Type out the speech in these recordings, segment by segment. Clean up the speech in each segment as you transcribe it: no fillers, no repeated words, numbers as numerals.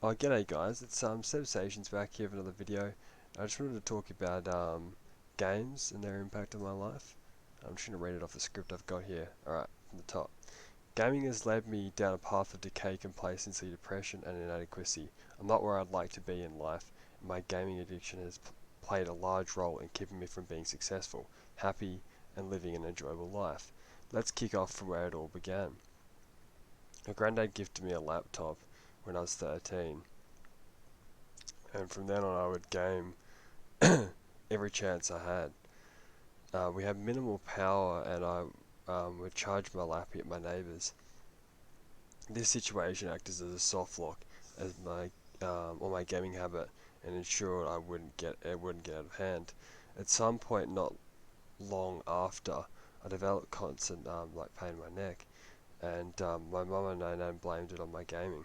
Oh, g'day guys, it's Sensations back here with another video. I just wanted to talk about games and their impact on my life. I'm just going to read it off the script I've got here. Alright, from the top. Gaming has led me down a path of decay, complacency, depression and inadequacy. I'm not where I'd like to be in life, and my gaming addiction has played a large role in keeping me from being successful, happy and living an enjoyable life. Let's kick off from where it all began. My granddad gifted me a laptop when I was 13, and from then on I would game every chance I had. We had minimal power, and I would charge my lappy at my neighbours. This situation acted as a soft lock as on my gaming habit, and ensured it wouldn't get out of hand. At some point, not long after, I developed constant pain in my neck, and my mum and I blamed it on my gaming.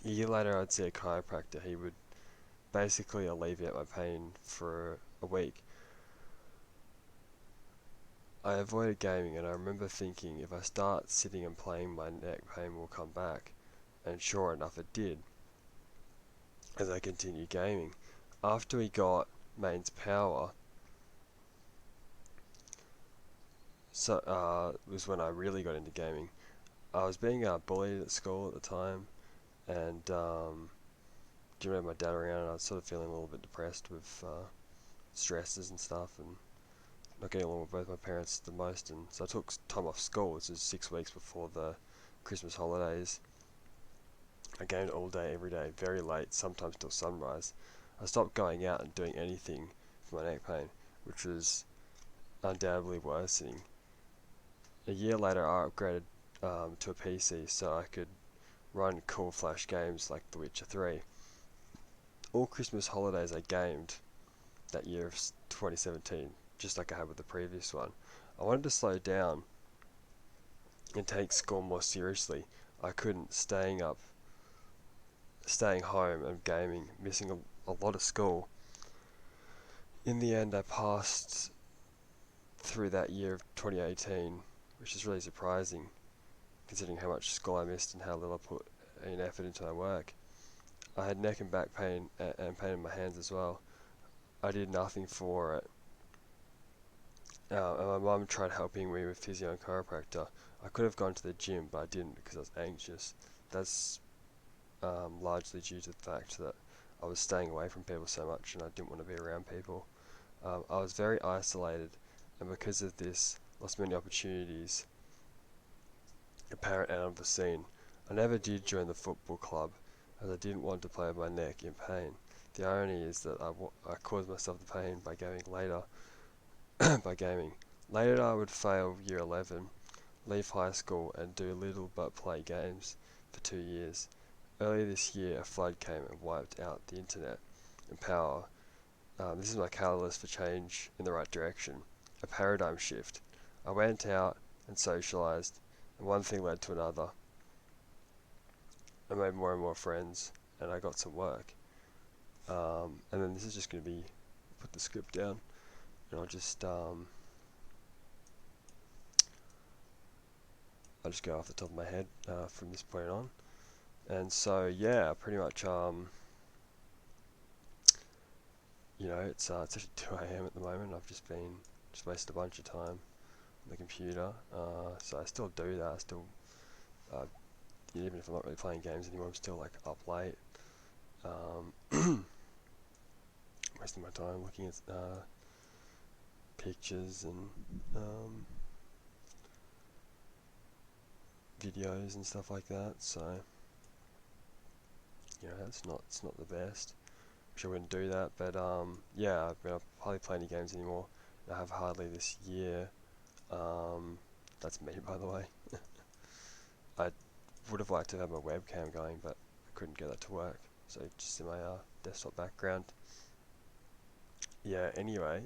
A year later, I'd see a chiropractor. He would basically alleviate my pain for a week. I avoided gaming, and I remember thinking, if I start sitting and playing, my neck pain will come back, and sure enough it did as I continued gaming. After we got mains power, was when I really got into gaming. I was being bullied at school at the time, and didn't have my dad around, and I was sort of feeling a little bit depressed with stresses and stuff, and not getting along with both my parents the most, and so I took time off school. This was 6 weeks before the Christmas holidays. I gamed all day, every day, very late, sometimes till sunrise. I stopped going out and doing anything for my neck pain, which was undoubtedly worsening. A year later, I upgraded to a PC so I could run cool flash games like The Witcher 3. All Christmas holidays I gamed that year of 2017, just like I had with the previous one. I wanted to slow down and take school more seriously. I couldn't, staying home and gaming, missing a lot of school. In the end, I passed through that year of 2018, which is really surprising considering how much school I missed and how little I put in effort into my work. I had neck and back pain and pain in my hands as well. I did nothing for it. And my mum tried helping me with physio and chiropractor. I could have gone to the gym, but I didn't because I was anxious. That's largely due to the fact that I was staying away from people so much and I didn't want to be around people. I was very isolated, and because of this, lost many opportunities, apparent and unforeseen. I never did join the football club, as I didn't want to play with my neck in pain. The irony is that I caused myself the pain by gaming later. by gaming. Later I would fail year 11, leave high school and do little but play games for 2 years. Earlier this year a flood came and wiped out the internet and power. This is my catalyst for change in the right direction, a paradigm shift. I went out and socialised, and one thing led to another. I made more and more friends, and I got some work. And then this is just going to be, put the script down, and I'll just go off the top of my head from this point on. And so yeah, pretty much it's actually 2 AM at the moment. I've just wasted a bunch of time on the computer. So I still do that. I still even if I'm not really playing games anymore, I'm still like up late, wasting my time looking at pictures and videos and stuff like that. So it's not the best. Wish I wouldn't do that, but yeah, I hardly play any games anymore. I have hardly this year. That's me, by the way. I would have liked to have my webcam going, but I couldn't get that to work, so just in my desktop background. Yeah, anyway,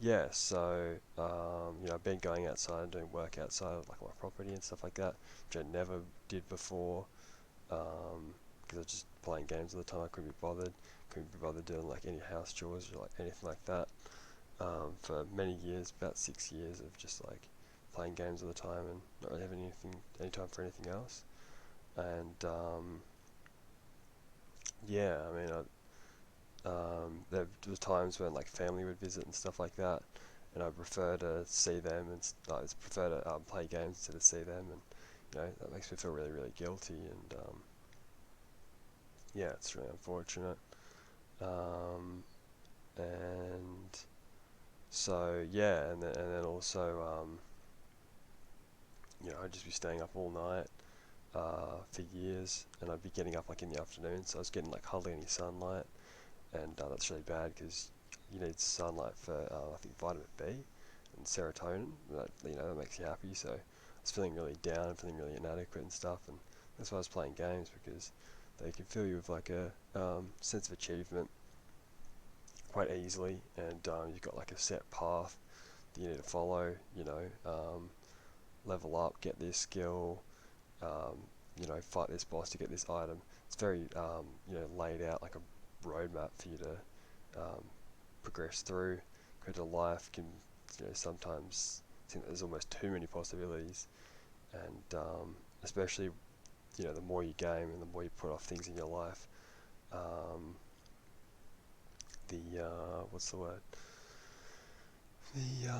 yeah, so I've been going outside and doing work outside of like my property and stuff like that, which I never did before, because I was just playing games all the time. I couldn't be bothered doing like any house chores or like anything like that, for many years, about 6 years of just like playing games all the time and not really having any time for anything else. and yeah, I mean, there was times when like family would visit and stuff like that, and I prefer to see them and I prefer to play games instead of see them, and that makes me feel really really guilty, and yeah, it's really unfortunate. Um, and so yeah, and then also I'd just be staying up all night for years, and I'd be getting up like in the afternoon, so I was getting like hardly any sunlight, and that's really bad because you need sunlight for I think vitamin B and serotonin. That makes you happy. So I was feeling really down, feeling really inadequate and stuff, and that's why I was playing games, because they can fill you with like a sense of achievement quite easily, and you've got like a set path that you need to follow. Level up, get this skill, fight this boss to get this item. It's very laid out like a roadmap for you to progress through. Because life can sometimes think that there's almost too many possibilities, and especially the more you game and the more you put off things in your life, the what's the word? The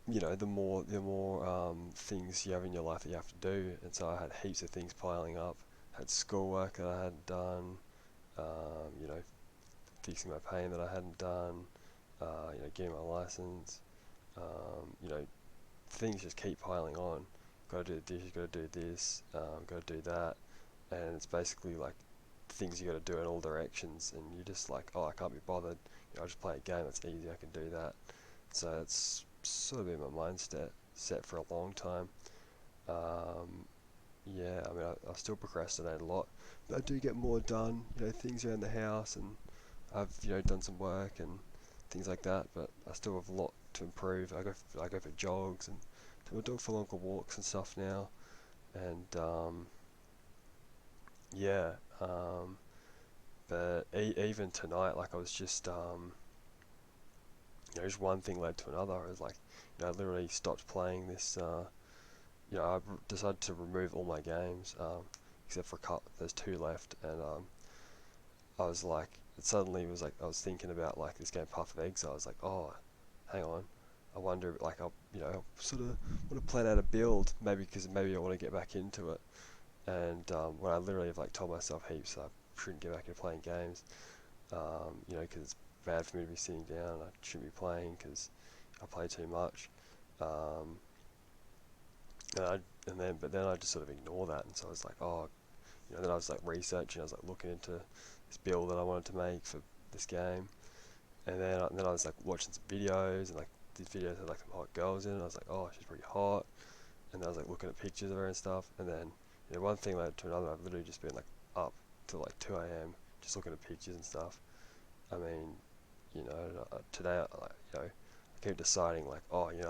the more things you have in your life that you have to do, and so I had heaps of things piling up. I had schoolwork that I hadn't done, you know, fixing my pain that I hadn't done, getting my license, you know, things just keep piling on. Got to do this, got to do this, got to do that, and it's basically like things you got to do in all directions, and you're just like, oh, I can't be bothered. I'll just play a game that's easy. I can do that. So it's sort of been my mindset set for a long time. Um, yeah, I mean, I still procrastinate a lot, but I do get more done. Things around the house, and I've done some work and things like that. But I still have a lot to improve. I go for jogs and I do for longer walks and stuff now. And yeah, but even tonight, like I was just one thing led to another. I was like, I literally stopped playing this. I decided to remove all my games, except for there's two left, and I was like, it suddenly was like I was thinking about like this game Path of Exile. I was like, oh, hang on, I wonder like I'll sort of want to plan out a build, because maybe I want to get back into it, and when I literally have like told myself heaps I shouldn't get back into playing games, because it's bad for me to be sitting down. I shouldn't be playing because I play too much. Um, and, I, but then I just sort of ignore that, and so I was like, oh, then I was like researching, I was like looking into this build that I wanted to make for this game, and then I was like watching some videos, and like these videos had like some hot girls in it. I was like, oh, she's pretty hot, and then I was like looking at pictures of her and stuff, and then one thing led to another. I've literally just been like up till like 2 a.m. just looking at pictures and stuff. I mean, today I keep deciding like, oh, I'm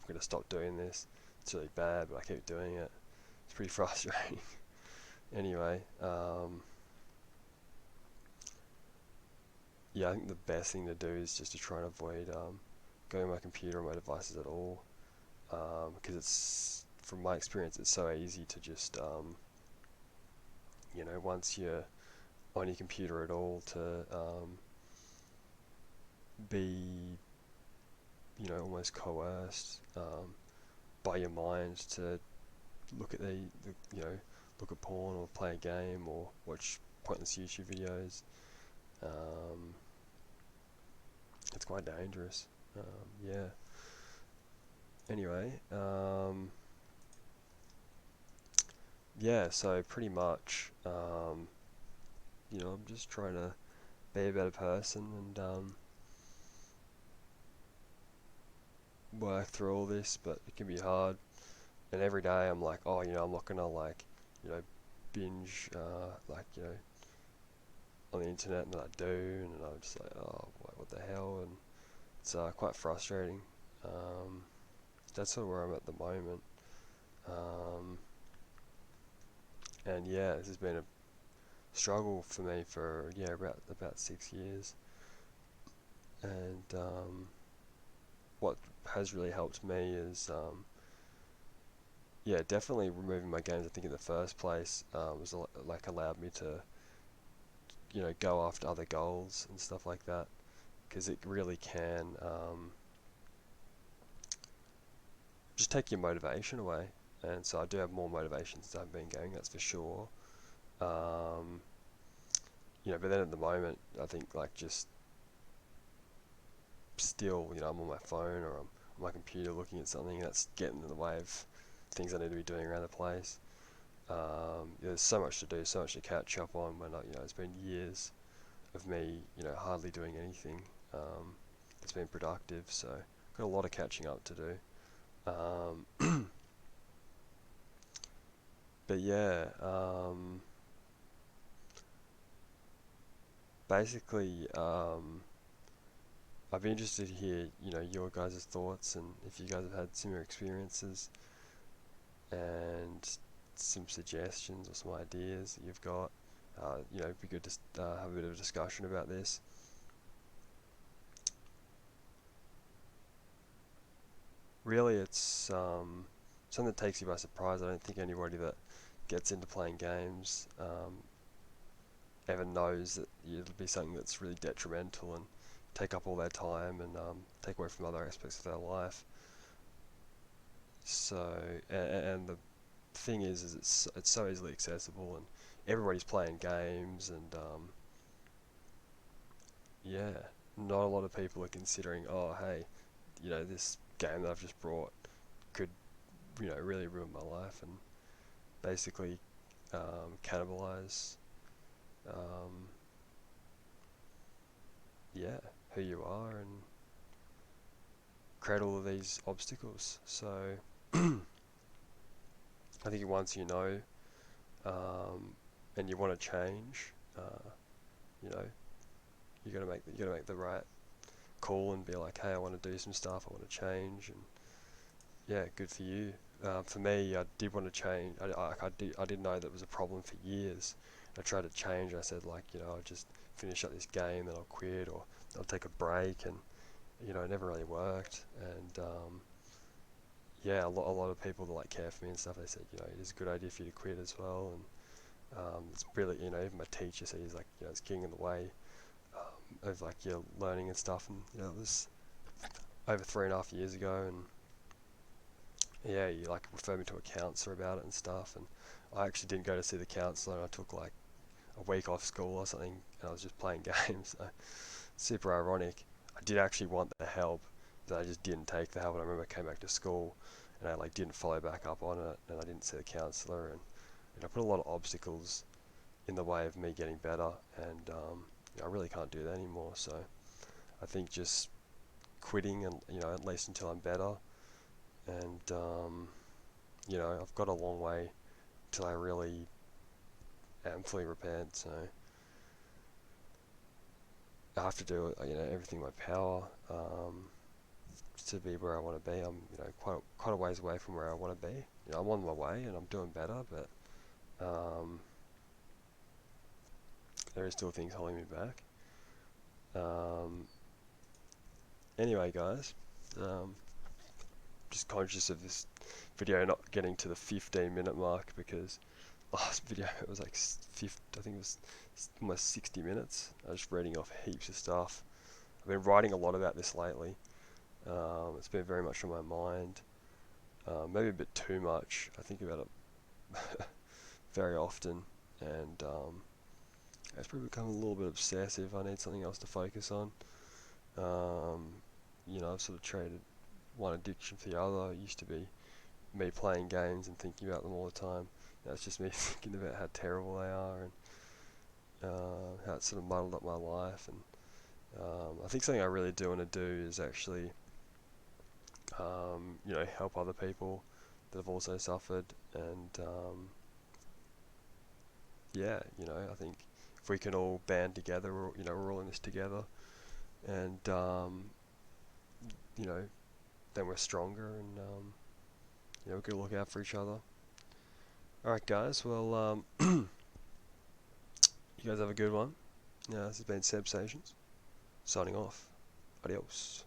gonna stop doing this. It's really bad, but I keep doing it. It's pretty frustrating. Anyway, yeah, I think the best thing to do is just to try and avoid going on my computer or my devices at all, because from my experience, it's so easy to just, once you're on your computer at all, to be, almost coerced by your mind to look at look at porn or play a game or watch pointless YouTube videos. Um, it's quite dangerous. Yeah. Anyway, yeah. So pretty much, I'm just trying to be a better person and work through all this, but it can be hard. And every day I'm like, oh, I'm not gonna like, you know, binge, on the internet, and then I do, and I'm just like, oh, what the hell, and it's quite frustrating. Um, that's sort of where I'm at the moment. Um, and yeah, this has been a struggle for me for about 6 years, and what has really helped me is yeah, definitely removing my games, I think in the first place, was like allowed me to, go after other goals and stuff like that, because it really can just take your motivation away. And so I do have more motivation since I've been going, that's for sure. Um, but then at the moment, I think like just still, I'm on my phone or I'm on my computer looking at something that's getting in the way of things I need to be doing around the place. There's so much to do, so much to catch up on when it's been years of me, hardly doing anything that's been productive. So got a lot of catching up to do. But yeah, basically, I'd be interested to hear, your guys' thoughts and if you guys have had similar experiences and some suggestions or some ideas that you've got. It'd be good to have a bit of a discussion about this. Really, it's something that takes you by surprise. I don't think anybody that gets into playing games ever knows that it'll be something that's really detrimental and take up all their time and take away from other aspects of their life. So, and the thing is it's so easily accessible and everybody's playing games and yeah, not a lot of people are considering, oh hey, this game that I've just brought could really ruin my life and basically cannibalize um, yeah, who you are and create all of these obstacles. So I think once and you want to change, you know, you gotta make the right call and be like, hey, I want to do some stuff, I want to change, and yeah, good for you. For me, I did want to change. I didn't know that was a problem for years. I tried to change. I said like, I'll just finish up this game, then I'll quit, or I'll take a break, and it never really worked. And yeah, a lot of people that like care for me and stuff, they said, it is a good idea for you to quit as well. And it's really, even my teacher said he's like, it's getting in the way of like your learning and stuff. And it was over 3.5 years ago, and yeah, you like referred me to a counsellor about it and stuff. And I actually didn't go to see the counsellor, and I took like a week off school or something, and I was just playing games. So super ironic. I did actually want the help, but I just didn't take the help. And I remember I came back to school, and I like didn't follow back up on it, and I didn't see the counsellor, and I put a lot of obstacles in the way of me getting better, and I really can't do that anymore. So I think just quitting, and at least until I'm better, and I've got a long way till I really am fully repent. So I have to do everything in my power to be where I want to be. I'm quite a ways away from where I want to be. I'm on my way and I'm doing better, but there are still things holding me back. Anyway, guys, just conscious of this video not getting to the 15-minute mark because last video it was like I think it was almost 60 minutes. I was just reading off heaps of stuff. I've been writing a lot about this lately. It's been very much on my mind. Maybe a bit too much. I think about it very often, and it's probably become a little bit obsessive. I need something else to focus on. I've sort of traded one addiction for the other. It used to be me playing games and thinking about them all the time. Now it's just me thinking about how terrible they are and how it's sort of muddled up my life. And I think something I really do want to do is actually, help other people that have also suffered. And yeah, I think if we can all band together, we're all in this together, and then we're stronger, and we can look out for each other. Alright guys, well, you guys have a good one. This has been Seb Sations, signing off. Adios.